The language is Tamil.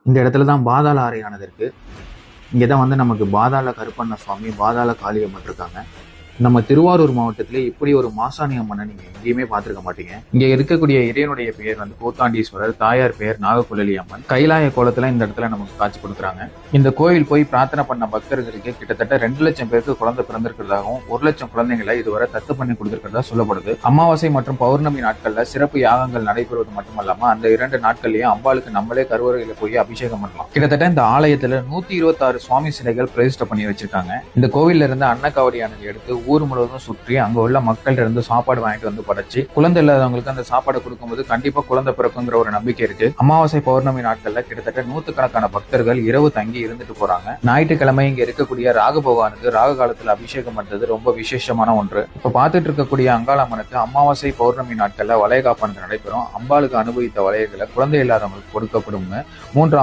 இந்த இடத்துல தான் பாதாள அறையானது இருக்கு. இங்கதான் வந்து நமக்கு பாதாள கருப்பண்ண சுவாமி, பாதாள காளியம்மன் இருக்காங்க. நம்ம திருவாரூர் மாவட்டத்திலே இப்படி ஒரு மாசாணி அம்மனை நீங்க எங்கேயுமே பார்த்திருக்க மாட்டீங்க. இங்க இருக்கக்கூடிய இறைவனுடைய பெயர் வந்து கூத்தாண்டீஸ்வரர், தாயார் பெயர் நாகக்குழலி அம்மன். கைலாய கோலத்துல இந்த இடத்துல நமக்கு காட்சி கொடுக்குறாங்க. இந்த கோயில் போய் பிரார்த்தனை பண்ண பக்தர்களுக்கு கிட்டத்தட்ட 2 லட்சம் பேருக்கு குழந்தை பிறந்திருக்கிறதாகவும் 1 லட்சம் குழந்தைகளை இதுவரை தத்து பண்ணி கொடுத்திருக்கிறதா சொல்லப்படுது. அமாவாசை மற்றும் பௌர்ணமி நாட்கள்ல சிறப்பு யாகங்கள் நடைபெறுவது மட்டுமல்லாம அந்த 2 நாட்கள்லயும் அம்பாளுக்கு நம்மளே கருவறையில போய் அபிஷேகம் பண்ணலாம். கிட்டத்தட்ட இந்த ஆலயத்துல 126 சுவாமி சிலைகள் பிரதிஷ்டை பண்ணி வச்சிருக்காங்க. இந்த கோவில்ல இருந்து அன்னக்காவடியானது எடுத்து ஊர் முழுவதும் சுற்றி அங்க உள்ள மக்கள் இருந்து சாப்பாடு வாங்கிட்டு வந்து படைச்சு குழந்தை இல்லாதவங்களுக்கு அந்த சாப்பாடு கொடுக்கும்போது கண்டிப்பா குழந்தை பிறக்குங்கிற ஒரு நம்பிக்கை இருக்கு. அமாவாசை பௌர்ணமி நாட்கள்ல கிட்டத்தட்ட 100கணக்கான பக்தர்கள் இரவு தங்கி இருந்துட்டு போறாங்க. ஞாயிற்றுக்கிழமை இங்க இருக்கக்கூடிய ராகு பகவானுக்கு ராகு காலத்துல அபிஷேகம் பண்றது ரொம்ப விசேஷமான ஒன்று. இப்ப பார்த்துட்டு இருக்கக்கூடிய அங்காளம்மனுக்கு அமாவாசை பௌர்ணமி நாட்கள்ல வளைகாப்பானது நடைபெறும். அம்பாளுக்கு அனுபவித்த வளையல்களை குழந்தை இல்லாதவங்களுக்கு கொடுக்கப்படும். 3